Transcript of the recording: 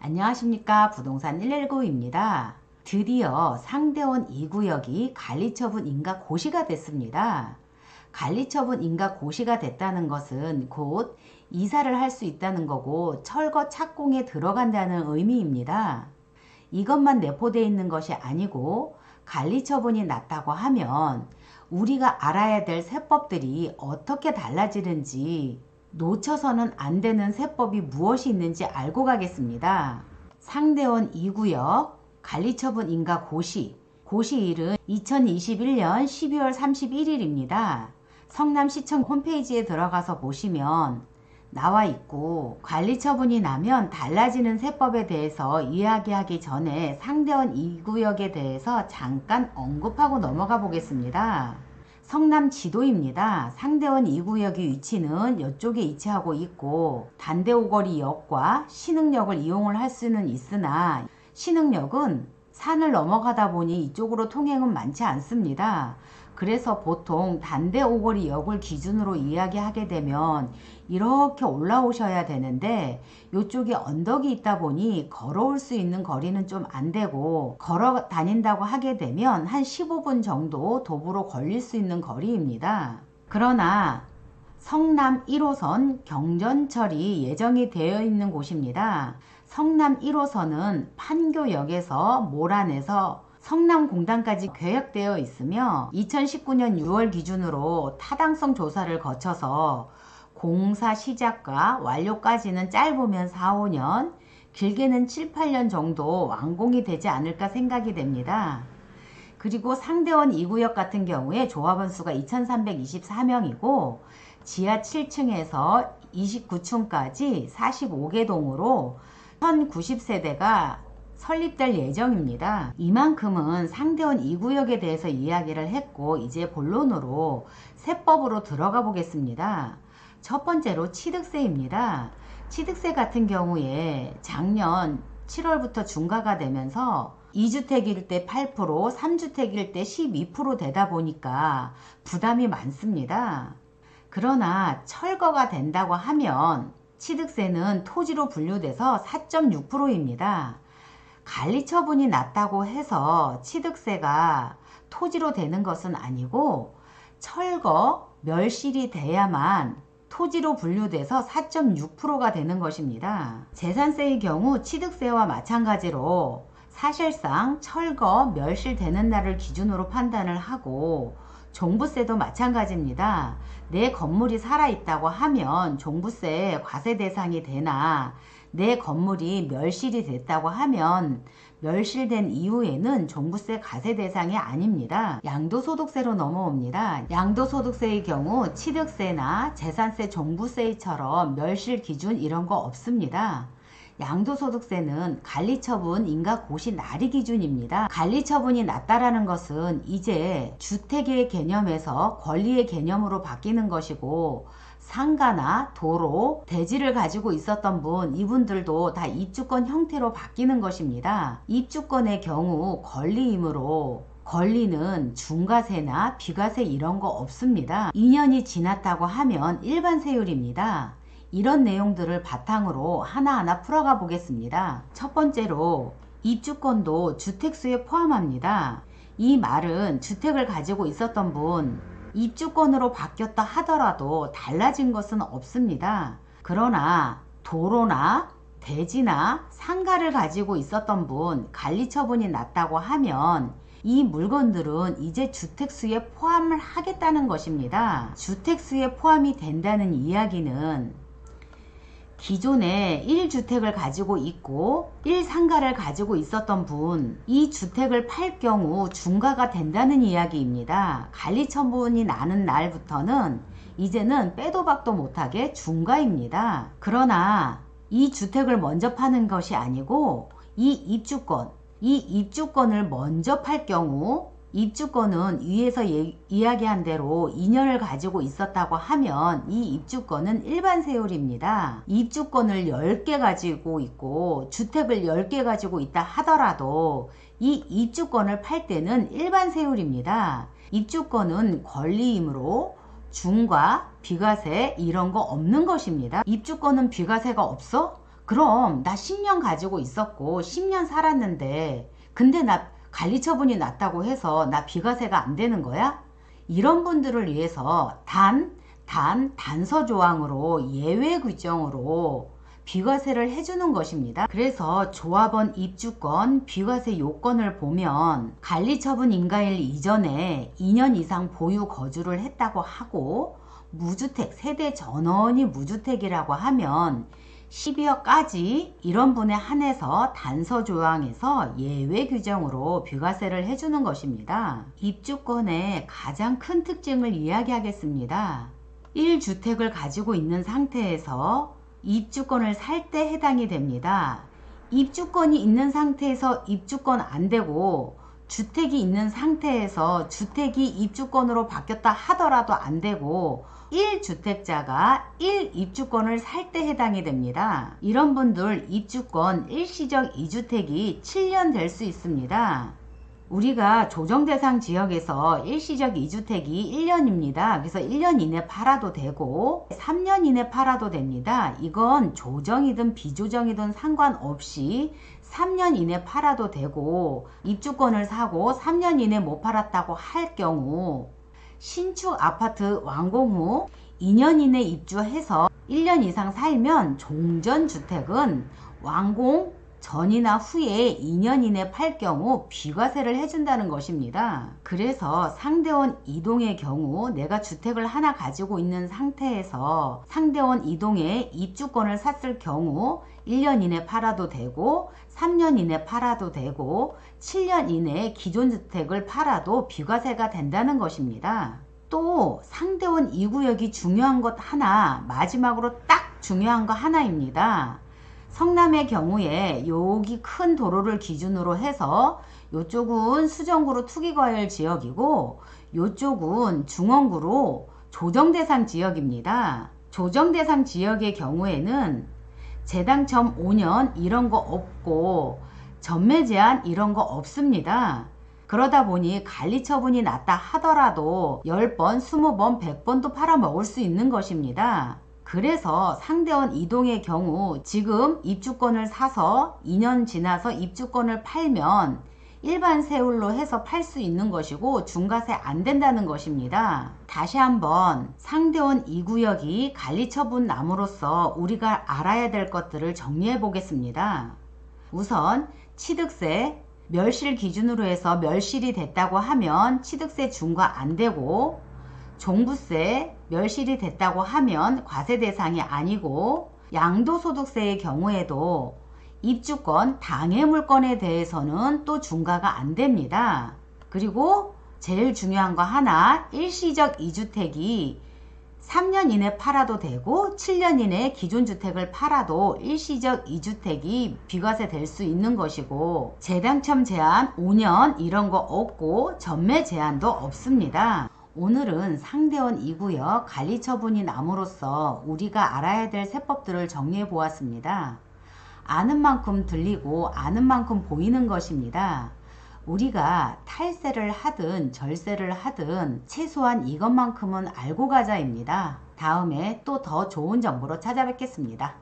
안녕하십니까. 부동산 119입니다. 드디어 상대원 2구역이 관리처분 인가 고시가 됐습니다. 관리처분 인가 고시가 됐다는 것은 곧 이사를 할 수 있다는 거고 철거 착공에 들어간다는 의미입니다. 이것만 내포되어 있는 것이 아니고 관리처분이 났다고 하면 우리가 알아야 될 세법들이 어떻게 달라지는지 놓쳐서는 안 되는 세법이 무엇이 있는지 알고 가겠습니다. 상대원 2구역 관리처분 인가 고시일은 2021년 12월 31일입니다. 성남시청 홈페이지에 들어가서 보시면 나와 있고, 관리처분이 나면 달라지는 세법에 대해서 이야기하기 전에 상대원 2구역에 대해서 잠깐 언급하고 넘어가 보겠습니다. 성남 지도입니다. 상대원 2구역의 위치는 이쪽에 위치하고 있고 단대오거리역과 신흥역을 이용을 할 수는 있으나 신흥역은 산을 넘어가다 보니 이쪽으로 통행은 많지 않습니다. 그래서 보통 단대오거리역을 기준으로 이야기하게 되면 이렇게 올라오셔야 되는데 이쪽에 언덕이 있다 보니 걸어올 수 있는 거리는 좀 안 되고, 걸어 다닌다고 하게 되면 한 15분 정도 도보로 걸릴 수 있는 거리입니다. 그러나 성남 1호선 경전철이 예정이 되어 있는 곳입니다. 성남 1호선은 판교역에서 몰안에서 성남공단까지 계획되어 있으며 2019년 6월 기준으로 타당성 조사를 거쳐서 공사 시작과 완료까지는 짧으면 4, 5년, 길게는 7, 8년 정도 완공이 되지 않을까 생각이 됩니다. 그리고 상대원 2구역 같은 경우에 조합원 수가 2324명이고 지하 7층에서 29층까지 45개 동으로 1090세대가 설립될 예정입니다. 이만큼은 상대원 2구역에 대해서 이야기를 했고, 이제 본론으로 세법으로 들어가 보겠습니다. 첫 번째로 취득세입니다. 취득세 같은 경우에 작년 7월부터 중과가 되면서 2주택일 때 8%, 3주택일 때 12% 되다 보니까 부담이 많습니다. 그러나 철거가 된다고 하면 취득세는 토지로 분류돼서 4.6%입니다. 관리처분이 났다고 해서 취득세가 토지로 되는 것은 아니고 철거, 멸실이 돼야만 토지로 분류돼서 4.6%가 되는 것입니다. 재산세의 경우 취득세와 마찬가지로 사실상 철거, 멸실되는 날을 기준으로 판단을 하고, 종부세도 마찬가지입니다. 내 건물이 살아있다고 하면 종부세 과세 대상이 되나, 내 건물이 멸실이 됐다고 하면 멸실된 이후에는 종부세 과세 대상이 아닙니다. 양도소득세로 넘어옵니다. 양도소득세의 경우 취득세나 재산세, 종부세처럼 멸실 기준 이런 거 없습니다. 양도소득세는 관리처분 인가 고시 날이 기준입니다. 관리처분이 났다라는 것은 이제 주택의 개념에서 권리의 개념으로 바뀌는 것이고, 상가나 도로, 대지를 가지고 있었던 분, 이분들도 다 입주권 형태로 바뀌는 것입니다. 입주권의 경우 권리이므로 권리는 중과세나 비과세 이런 거 없습니다. 2년이 지났다고 하면 일반 세율입니다. 이런 내용들을 바탕으로 하나하나 풀어가 보겠습니다. 첫 번째로 입주권도 주택수에 포함합니다. 이 말은 주택을 가지고 있었던 분, 입주권으로 바뀌었다 하더라도 달라진 것은 없습니다. 그러나 도로나 대지나 상가를 가지고 있었던 분, 관리처분이 났다고 하면 이 물건들은 이제 주택수에 포함을 하겠다는 것입니다. 주택수에 포함이 된다는 이야기는 기존에 1주택을 가지고 있고 1상가를 가지고 있었던 분, 이 주택을 팔 경우 중과가 된다는 이야기입니다. 관리처분이 나는 날부터는 이제는 빼도 박도 못하게 중과입니다. 그러나 이 주택을 먼저 파는 것이 아니고 이 입주권을 먼저 팔 경우, 입주권은 위에서 이야기한 대로 2년을 가지고 있었다고 하면 이 입주권은 일반 세율입니다. 입주권을 10개 가지고 있고 주택을 10개 가지고 있다 하더라도 이 입주권을 팔 때는 일반 세율입니다. 입주권은 권리이므로 중과 비과세 이런 거 없는 것입니다. 입주권은 비과세가 없어? 그럼 나 10년 가지고 있었고 10년 살았는데 근데 나 관리처분이 났다고 해서 나 비과세가 안 되는 거야? 이런 분들을 위해서 단서 조항으로 예외 규정으로 비과세를 해주는 것입니다. 그래서 조합원 입주권 비과세 요건을 보면 관리처분 인가일 이전에 2년 이상 보유 거주를 했다고 하고 무주택 세대 전원이 무주택이라고 하면 12억까지 이런 분에 한해서 단서 조항에서 예외 규정으로 비과세를 해주는 것입니다. 입주권의 가장 큰 특징을 이야기하겠습니다. 1주택을 가지고 있는 상태에서 입주권을 살 때 해당이 됩니다. 입주권이 있는 상태에서 입주권 안 되고 주택이 있는 상태에서 주택이 입주권으로 바뀌었다 하더라도 안 되고 1주택자가 1입주권을 살 때 해당이 됩니다. 이런 분들 입주권 일시적 2주택이 7년 될 수 있습니다. 우리가 조정대상 지역에서 일시적 2주택이 1년입니다. 그래서 1년 이내 팔아도 되고 3년 이내 팔아도 됩니다. 이건 조정이든 비조정이든 상관없이 3년 이내 팔아도 되고 입주권을 사고 3년 이내 못 팔았다고 할 경우 신축 아파트 완공 후 2년 이내 입주해서 1년 이상 살면 종전주택은 완공 전이나 후에 2년 이내 팔 경우 비과세를 해준다는 것입니다. 그래서 상대원 이동의 경우 내가 주택을 하나 가지고 있는 상태에서 상대원 이동에 입주권을 샀을 경우 1년 이내 팔아도 되고 3년 이내 팔아도 되고 7년 이내에 기존 주택을 팔아도 비과세가 된다는 것입니다. 또 상대원 2구역이 중요한 것 하나, 마지막으로 딱 중요한 거 하나입니다. 성남의 경우에 여기 큰 도로를 기준으로 해서 이쪽은 수정구로 투기과열 지역이고 이쪽은 중원구로 조정대상 지역입니다. 조정대상 지역의 경우에는 재당첨 5년 이런 거 없고 전매 제한 이런 거 없습니다. 그러다 보니 관리처분이 났다 하더라도 10번, 20번, 100번도 팔아먹을 수 있는 것입니다. 그래서 상대원 이동의 경우 지금 입주권을 사서 2년 지나서 입주권을 팔면 일반 세율로 해서 팔 수 있는 것이고 중과세 안 된다는 것입니다. 다시 한번 상대원 2구역이 관리처분 남으로써 우리가 알아야 될 것들을 정리해 보겠습니다. 우선 취득세, 멸실 기준으로 해서 멸실이 됐다고 하면 취득세 중과 안 되고 종부세 멸실이 됐다고 하면 과세 대상이 아니고 양도소득세의 경우에도 입주권 당해물건에 대해서는 또 중과가 안 됩니다. 그리고 제일 중요한 거 하나, 일시적 2주택이 3년 이내 팔아도 되고 7년 이내에 기존 주택을 팔아도 일시적 2주택이 비과세 될 수 있는 것이고 재당첨 제한 5년 이런 거 없고 전매 제한도 없습니다. 오늘은 상대원 2구역 관리처분이 남으로써 우리가 알아야 될 세법들을 정리해 보았습니다. 아는 만큼 들리고 아는 만큼 보이는 것입니다. 우리가 탈세를 하든 절세를 하든 최소한 이것만큼은 알고 가자입니다. 다음에 또 더 좋은 정보로 찾아뵙겠습니다.